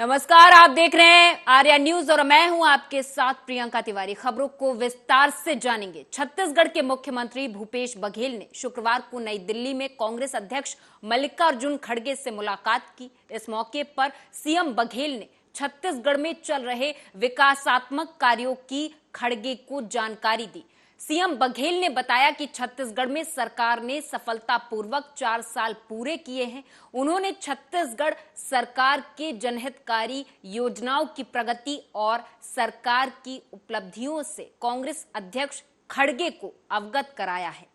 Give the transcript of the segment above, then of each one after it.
नमस्कार, आप देख रहे हैं आर्या न्यूज और मैं हूं आपके साथ प्रियंका तिवारी। खबरों को विस्तार से जानेंगे। छत्तीसगढ़ के मुख्यमंत्री भूपेश बघेल ने शुक्रवार को नई दिल्ली में कांग्रेस अध्यक्ष मल्लिकार्जुन खड़गे से मुलाकात की। इस मौके पर सीएम बघेल ने छत्तीसगढ़ में चल रहे विकासात्मक कार्यों की खड़गे को जानकारी दी। सीएम बघेल ने बताया कि छत्तीसगढ़ में सरकार ने सफलतापूर्वक 4 साल पूरे किए हैं। उन्होंने छत्तीसगढ़ सरकार के जनहितकारी योजनाओं की प्रगति और सरकार की उपलब्धियों से कांग्रेस अध्यक्ष खड़गे को अवगत कराया है।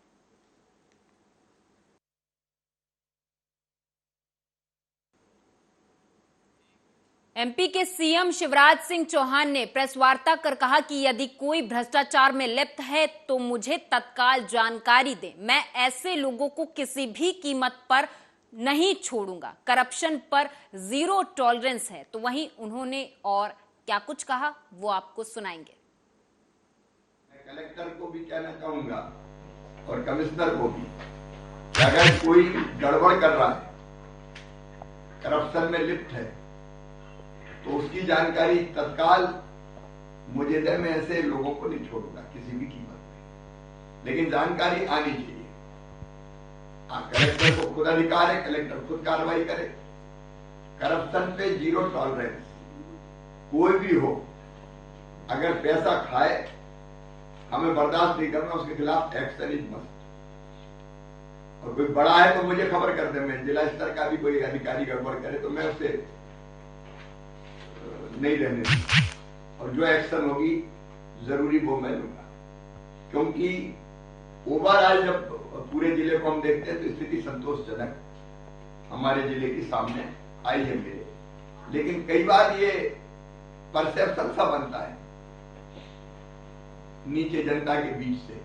एमपी के सीएम शिवराज सिंह चौहान ने प्रेस वार्ता कर कहा कि यदि कोई भ्रष्टाचार में लिप्त है तो मुझे तत्काल जानकारी दें। मैं ऐसे लोगों को किसी भी कीमत पर नहीं छोड़ूंगा। करप्शन पर जीरो टॉलरेंस है। तो वहीं उन्होंने और क्या कुछ कहा वो आपको सुनाएंगे। मैं कलेक्टर को भी कहना चाहूंगा और कमिश्नर को भी, अगर कोई गड़बड़ कर रहा है, करप्शन में लिप्त है, तो उसकी जानकारी तत्काल मुझे दे। मैं ऐसे लोगों को नहीं छोड़ूंगा किसी भी कीमत पे, लेकिन जानकारी आनी चाहिए। कलेक्टर को खुद अधिकार है, कलेक्टर खुद कार्रवाई करे। करप्शन पे जीरो टॉलरेंस। कोई भी हो, अगर पैसा खाए, हमें बर्दाश्त नहीं करना, उसके खिलाफ एक्शन इज मस्ट। और कोई बड़ा है तो मुझे खबर कर दे। मैं जिला स्तर का भी कोई अधिकारी गड़बड़ करे तो मैं उसे नहीं रहने दूंगा, और जो एक्शन होगी जरूरी वो मैं लूंगा। क्योंकि ओवरऑल जब पूरे जिले को हम देखते हैं तो स्थिति संतोषजनक हमारे जिले की सामने आई है मेरे। लेकिन कई बार ये परसेप्शन सा बनता है नीचे जनता के बीच से।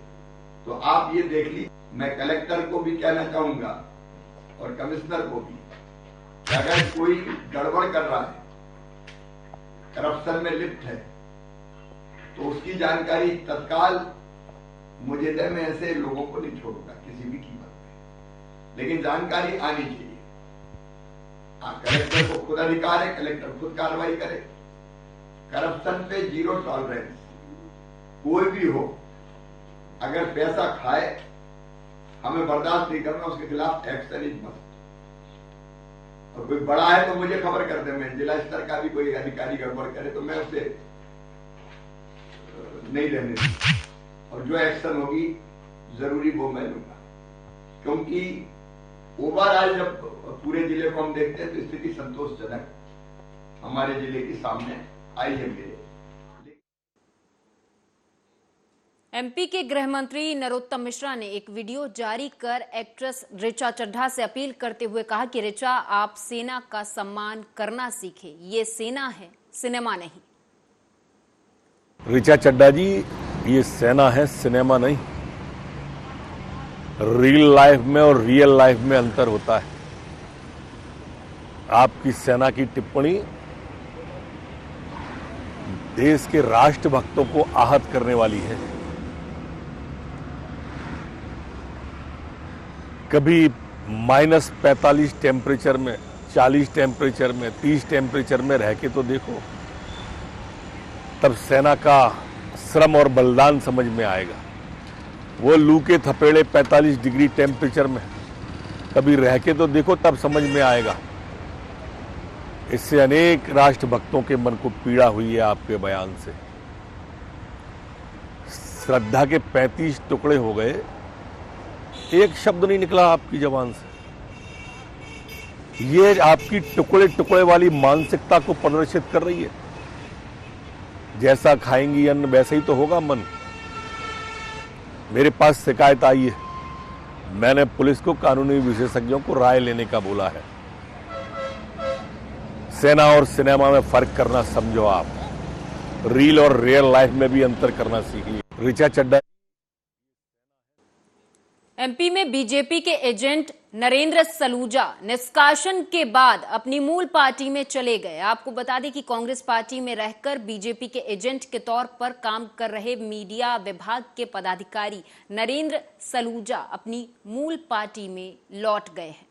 तो आप ये देख लीजिए। मैं कलेक्टर को भी कहना चाहूंगा और कमिश्नर को भी, अगर कोई गड़बड़ कर रहा है, करप्शन में लिप्त है, तो उसकी जानकारी तत्काल मुझे दे। मैं ऐसे लोगों को नहीं छोड़ूंगा किसी भी कीमत पे, लेकिन जानकारी आनी चाहिए। कलेक्टर को खुद अधिकार है, कलेक्टर खुद कार्रवाई करे। करप्शन पे जीरो टॉलरेंस। कोई भी हो, अगर पैसा खाए, हमें बर्दाश्त नहीं करना, उसके खिलाफ एक्शन इज मस्ट। और कोई बड़ा है तो मुझे खबर कर दे। मैं जिला स्तर का भी कोई अधिकारी गड़बड़ करे तो मैं उसे नहीं रहने दूंगा, और जो एक्शन होगी जरूरी वो मैं लूंगा। क्योंकि ओवरऑल जब पूरे जिले को हम देखते हैं तो स्थिति संतोषजनक हमारे जिले की सामने आई है मेरे। एमपी के गृह मंत्री नरोत्तम मिश्रा ने एक वीडियो जारी कर एक्ट्रेस ऋचा चड्ढा से अपील करते हुए कहा कि ऋचा, आप सेना का सम्मान करना सीखें। ये सेना है, सिनेमा नहीं। ऋचा चड्ढा जी, ये सेना है, सिनेमा नहीं। रियल लाइफ में और रियल लाइफ में अंतर होता है। आपकी सेना की टिप्पणी देश के राष्ट्रभक्तों को आहत करने वाली है। कभी -45 टेम्परेचर में, 40 टेम्परेचर में, 30 टेम्परेचर में रह के तो देखो, तब सेना का श्रम और बलिदान समझ में आएगा। वो लू के थपेड़े 45 डिग्री टेम्परेचर में कभी रह के तो देखो, तब समझ में आएगा। इससे अनेक राष्ट्रभक्तों के मन को पीड़ा हुई है आपके बयान से। श्रद्धा के 35 टुकड़े हो गए, एक शब्द नहीं निकला आपकी जबान से। ये आपकी टुकड़े टुकड़े वाली मानसिकता को प्रदर्शित कर रही है। जैसा खाएंगी अन्न वैसा ही तो होगा मन। मेरे पास शिकायत आई है, मैंने पुलिस को कानूनी विशेषज्ञों को राय लेने का बोला है। सेना और सिनेमा में फर्क करना समझो आप। रियल और रियल लाइफ में भी अंतर करना सीखिए। ऋचा चड्ढा। एमपी में बीजेपी के एजेंट नरेंद्र सलूजा निष्कासन के बाद अपनी मूल पार्टी में चले गए। आपको बता दें कि कांग्रेस पार्टी में रहकर बीजेपी के एजेंट के तौर पर काम कर रहे मीडिया विभाग के पदाधिकारी नरेंद्र सलूजा अपनी मूल पार्टी में लौट गए हैं।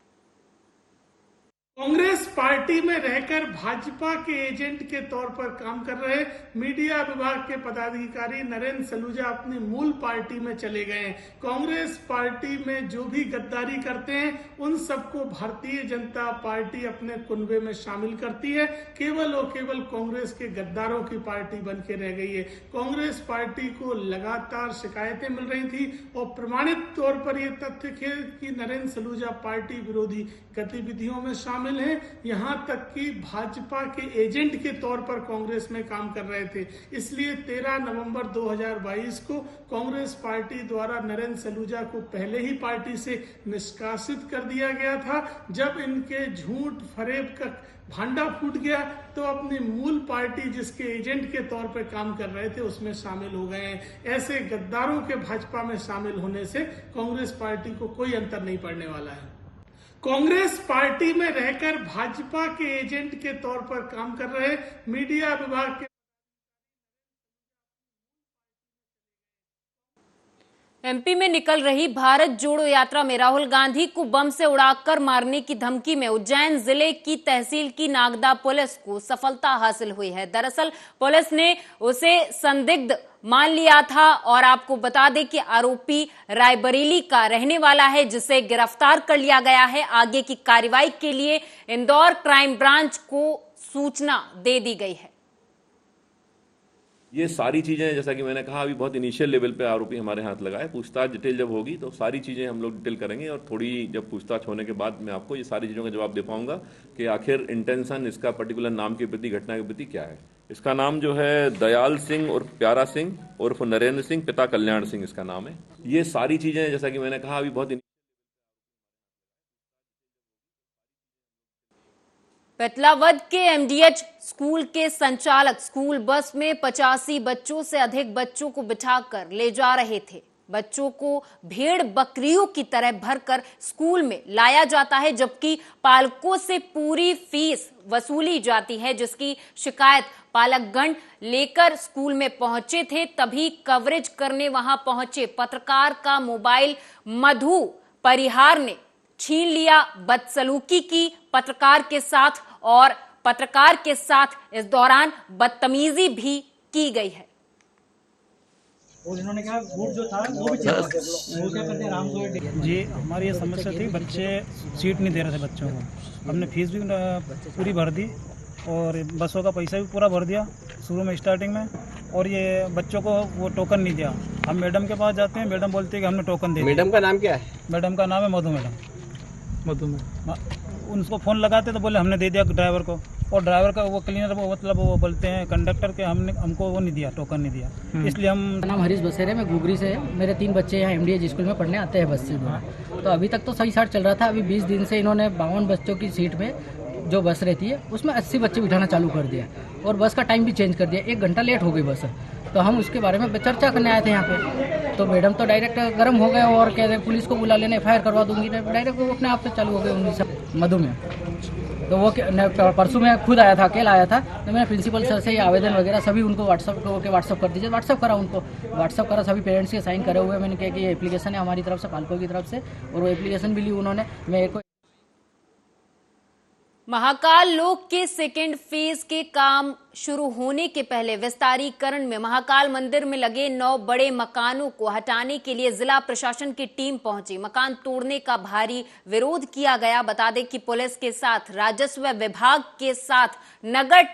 कांग्रेस पार्टी में रहकर भाजपा के एजेंट के तौर पर काम कर रहे मीडिया विभाग के पदाधिकारी नरेंद्र सलूजा अपनी मूल पार्टी में चले गए हैं। कांग्रेस पार्टी में जो भी गद्दारी करते हैं उन सबको भारतीय जनता पार्टी अपने कुनबे में शामिल करती है। केवल और केवल कांग्रेस के गद्दारों की पार्टी बन के रह गई है। कांग्रेस पार्टी को लगातार शिकायतें मिल रही थी और प्रमाणित तौर पर यह तथ्य है कि नरेंद्र सलूजा पार्टी विरोधी गतिविधियों में शामिल हैं। यहां तक कि भाजपा के एजेंट के तौर पर कांग्रेस में काम कर रहे थे। इसलिए 13 नवंबर 2022 को कांग्रेस पार्टी द्वारा नरेंद्र सलूजा को पहले ही पार्टी से निष्कासित कर दिया गया था। जब इनके झूठ फरेब का भांडा फूट गया तो अपनी मूल पार्टी जिसके एजेंट के तौर पर काम कर रहे थे उसमें शामिल हो गए हैं। ऐसे गद्दारों के भाजपा में शामिल होने से कांग्रेस पार्टी को कोई अंतर नहीं पड़ने वाला है। कांग्रेस पार्टी में रहकर भाजपा के एजेंट के तौर पर काम कर रहे मीडिया विभाग के एमपी में निकल रही भारत जोड़ो यात्रा में राहुल गांधी को बम से उड़ाकर मारने की धमकी में उज्जैन जिले की तहसील की नागदा पुलिस को सफलता हासिल हुई है। दरअसल पुलिस ने उसे संदिग्ध मान लिया था और आपको बता दें कि आरोपी रायबरेली का रहने वाला है जिसे गिरफ्तार कर लिया गया है। आगे की कार्रवाई के लिए इंदौर क्राइम ब्रांच को सूचना दे दी गई है। ये सारी चीज़ें जैसा कि मैंने कहा अभी बहुत इनिशियल लेवल पे आरोपी हमारे हाथ लगा है। पूछताछ डिटेल जब होगी तो सारी चीज़ें हम लोग डिटेल करेंगे और थोड़ी जब पूछताछ होने के बाद मैं आपको ये सारी चीज़ों का जवाब दे पाऊंगा कि आखिर इंटेंशन इसका पर्टिकुलर नाम के प्रति घटना के प्रति क्या है। इसका नाम जो है दयाल सिंह उर्फ प्यारा सिंह उर्फ नरेंद्र सिंह पिता कल्याण सिंह इसका नाम है। ये सारी चीज़ें जैसा कि मैंने कहा अभी बहुत पेटलावद के एमडीएच स्कूल के संचालक स्कूल बस में 85 बच्चों से अधिक बच्चों को बिठाकर ले जा रहे थे। बच्चों को भेड़ बकरियों की तरह भरकर स्कूल में लाया जाता है जबकि पालकों से पूरी फीस वसूली जाती है, जिसकी शिकायत पालकगण लेकर स्कूल में पहुंचे थे। तभी कवरेज करने वहां पहुंचे पत्रकार का मोबाइल मधु परिहार ने छीन लिया। बदसलूकी की पत्रकार के साथ और पत्रकार के साथ इस दौरान बदतमीजी भी की गई है। और इन्होंने कहा वोट जो था वो भी चेक वो क्या करते हैं राम जी। हमारी ये समस्या थी, बच्चे सीट नहीं दे रहे थे बच्चों को। हमने फीस भी पूरी भर दी और बसों का पैसा भी पूरा भर दिया शुरू में स्टार्टिंग में, और ये बच्चों को वो टोकन नहीं दिया। हम मैडम के पास जाते हैं, मैडम बोलती है कि हमने टोकन दे दिया। मैडम का नाम क्या है? मैडम का नाम है मधु मैडम। उनको फ़ोन लगाते तो बोले हमने दे दिया ड्राइवर को, और ड्राइवर का वो क्लीनर वो मतलब वो बोलते हैं कंडक्टर के हमको वो नहीं दिया, टोकन नहीं दिया। इसलिए हम नाम हरीश बसेरे, मैं गुगरी से है। मेरे 3 बच्चे यहाँ एमडीएच स्कूल में पढ़ने आते हैं बस से। तो अभी तक तो सही साठ चल रहा था। अभी 20 दिन से इन्होंने 52 बच्चों की सीट में जो बस रहती है उसमें 80 बच्चे बिठाना चालू कर दिया और बस का टाइम भी चेंज कर दिया। 1 घंटा लेट हो गई बस। तो हम उसके बारे में चर्चा करने आए थे यहाँ पे, तो मैडम तो डायरेक्ट गर्म हो गए और कह रहे पुलिस को बुला लेने, FIR करवा दूंगी। डायरेक्ट वो अपने आप से चालू हो गए उन्हीं मधु में। तो वो परसों में खुद आया था, अकेला आया था। तो मैंने प्रिंसिपल सर से ये आवेदन वगैरह सभी उनको व्हाट्सअप कर दीजिए। व्हाट्सअप करा उनको, व्हाट्सअप करा, सभी पेरेंट्स के साइन करे हुए। मैंने कहा कि ये एप्लीकेशन है हमारी तरफ से, पालकों की तरफ से, और वो एप्लीकेशन भी ली उन्होंने। मैं एक महाकाल लोक के सेकेंड फेज के काम शुरू होने के पहले विस्तारीकरण में महाकाल मंदिर में लगे 9 बड़े मकानों को हटाने के लिए जिला प्रशासन की टीम पहुंची। मकान तोड़ने का भारी विरोध किया गया। बता दें कि पुलिस के साथ राजस्व विभाग के साथ नगर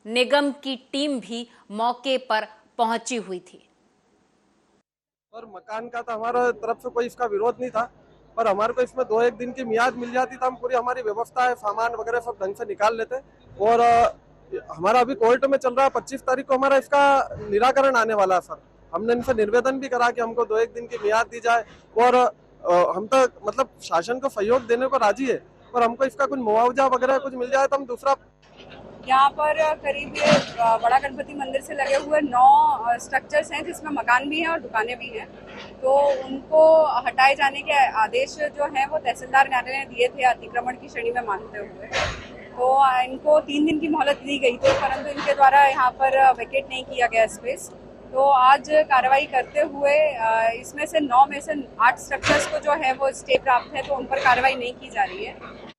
निगम की टीम भी मौके पर पहुंची हुई थी। और मकान का तो हमारा तरफ से कोई इसका विरोध नहीं था, पर हमारे को इसमें 2-1 दिन की मियाद मिल जाती तो हम पूरी हमारी व्यवस्था है, सामान वगैरह सब ढंग से निकाल लेते। और हमारा अभी कोर्ट में चल रहा है, 25 तारीख को हमारा इसका निराकरण आने वाला है सर। हमने इनसे निवेदन भी करा कि हमको 2-1 दिन की मियाद दी जाए, और हम तो मतलब शासन को सहयोग देने को राजी है, और हमको इसका कुछ मुआवजा वगैरह कुछ मिल जाए तो हम दूसरा। यहाँ पर करीब ये बड़ा गणपति मंदिर से लगे हुए 9 स्ट्रक्चर्स हैं जिसमें मकान भी हैं और दुकानें भी हैं। तो उनको हटाए जाने के आदेश जो हैं वो तहसीलदार कार्यालय ने दिए थे अतिक्रमण की श्रेणी में मानते हुए। तो इनको 3 दिन की मोहलत दी गई थी, परंतु इनके द्वारा यहाँ पर वेकेट नहीं किया गया स्पेस। तो आज कार्रवाई करते हुए इसमें से 9 में से 8 स्ट्रक्चर्स को जो है वो स्टे प्राप्त है, तो उन पर कार्रवाई नहीं की जा रही है।